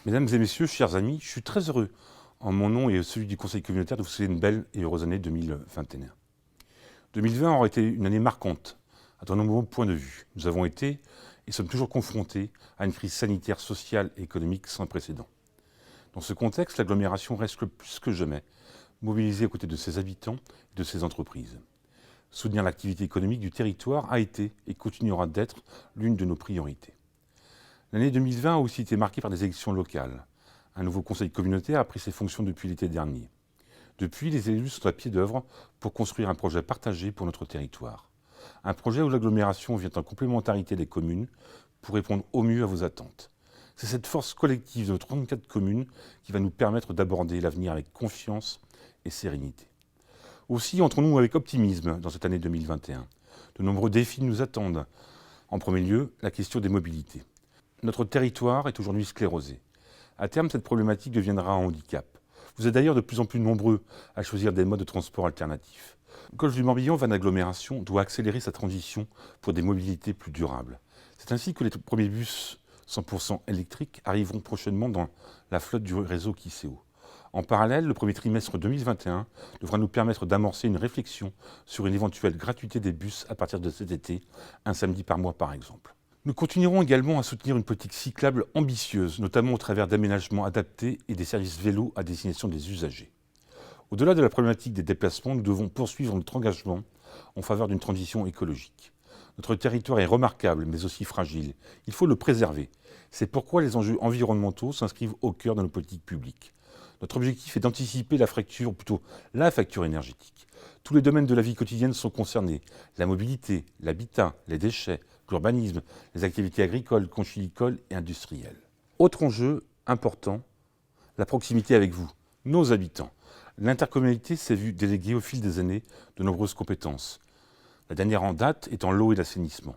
Mesdames et messieurs, chers amis, je suis très heureux, en mon nom et celui du Conseil communautaire, de vous souhaiter une belle et heureuse année 2021. 2020 aura été une année marquante, à de nombreux points de vue. Nous avons été et sommes toujours confrontés à une crise sanitaire, sociale et économique sans précédent. Dans ce contexte, l'agglomération reste plus que jamais mobilisée aux côtés de ses habitants et de ses entreprises. Soutenir l'activité économique du territoire a été et continuera d'être l'une de nos priorités. L'année 2020 a aussi été marquée par des élections locales. Un nouveau conseil communautaire a pris ses fonctions depuis l'été dernier. Depuis, les élus sont à pied d'œuvre pour construire un projet partagé pour notre territoire. Un projet où l'agglomération vient en complémentarité des communes pour répondre au mieux à vos attentes. C'est cette force collective de nos 34 communes qui va nous permettre d'aborder l'avenir avec confiance et sérénité. Aussi, entrons-nous avec optimisme dans cette année 2021. De nombreux défis nous attendent. En premier lieu, la question des mobilités. Notre territoire est aujourd'hui sclérosé. À terme, cette problématique deviendra un handicap. Vous êtes d'ailleurs de plus en plus nombreux à choisir des modes de transport alternatifs. Le Golfe du Morbihan, van agglomération, doit accélérer sa transition pour des mobilités plus durables. C'est ainsi que les premiers bus 100% électriques arriveront prochainement dans la flotte du réseau Kiseo. En parallèle, le premier trimestre 2021 devra nous permettre d'amorcer une réflexion sur une éventuelle gratuité des bus à partir de cet été, un samedi par mois par exemple. Nous continuerons également à soutenir une politique cyclable ambitieuse, notamment au travers d'aménagements adaptés et des services vélos à destination des usagers. Au-delà de la problématique des déplacements, nous devons poursuivre notre engagement en faveur d'une transition écologique. Notre territoire est remarquable, mais aussi fragile. Il faut le préserver. C'est pourquoi les enjeux environnementaux s'inscrivent au cœur de nos politiques publiques. Notre objectif est d'anticiper la fracture, ou plutôt la facture énergétique. Tous les domaines de la vie quotidienne sont concernés. La mobilité, l'habitat, les déchets, l'urbanisme, les activités agricoles, conchylicoles et industrielles. Autre enjeu important, la proximité avec vous, nos habitants. L'intercommunalité s'est vue déléguer au fil des années de nombreuses compétences. La dernière en date étant l'eau et l'assainissement.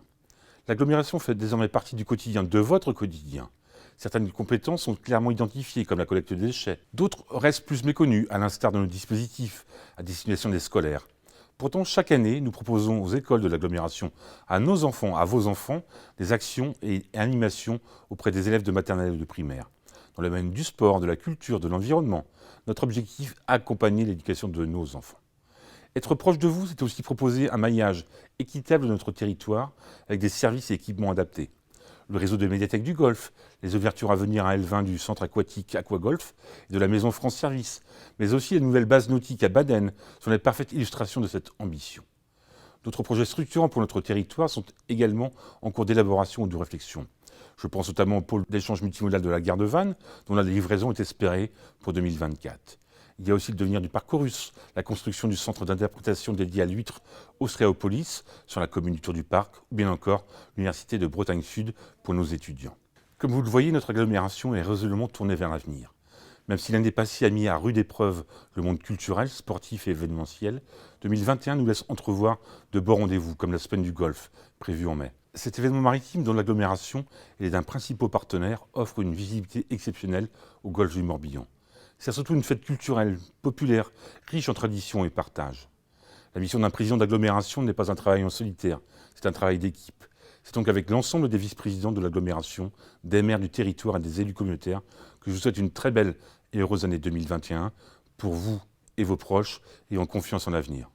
L'agglomération fait désormais partie du quotidien, de votre quotidien. Certaines compétences sont clairement identifiées, comme la collecte des déchets. D'autres restent plus méconnues, à l'instar de nos dispositifs à destination des scolaires. Pourtant, chaque année, nous proposons aux écoles de l'agglomération, à nos enfants, à vos enfants, des actions et animations auprès des élèves de maternelle et de primaire. Dans le domaine du sport, de la culture, de l'environnement, notre objectif, accompagner l'éducation de nos enfants. Être proche de vous, c'est aussi proposer un maillage équitable de notre territoire avec des services et équipements adaptés. Le réseau de médiathèques du Golfe, les ouvertures à venir à L20 du centre aquatique Aquagolf et de la maison France Service, mais aussi les nouvelles bases nautiques à Baden sont les parfaites illustrations de cette ambition. D'autres projets structurants pour notre territoire sont également en cours d'élaboration ou de réflexion. Je pense notamment au pôle d'échange multimodal de la gare de Vannes, dont la livraison est espérée pour 2024. Il y a aussi le devenir du Parcourus, la construction du centre d'interprétation dédié à l'huître Ostréopolis sur la commune du Tour du Parc, ou bien encore l'Université de Bretagne Sud pour nos étudiants. Comme vous le voyez, notre agglomération est résolument tournée vers l'avenir. Même si l'année passée a mis à rude épreuve le monde culturel, sportif et événementiel, 2021 nous laisse entrevoir de beaux rendez-vous, comme la semaine du Golfe, prévue en mai. Cet événement maritime dont l'agglomération est d'un principal partenaire offre une visibilité exceptionnelle au Golfe du Morbihan. C'est surtout une fête culturelle, populaire, riche en traditions et partage. La mission d'un président d'agglomération n'est pas un travail en solitaire, c'est un travail d'équipe. C'est donc avec l'ensemble des vice-présidents de l'agglomération, des maires du territoire et des élus communautaires que je vous souhaite une très belle et heureuse année 2021 pour vous et vos proches et en confiance en l'avenir.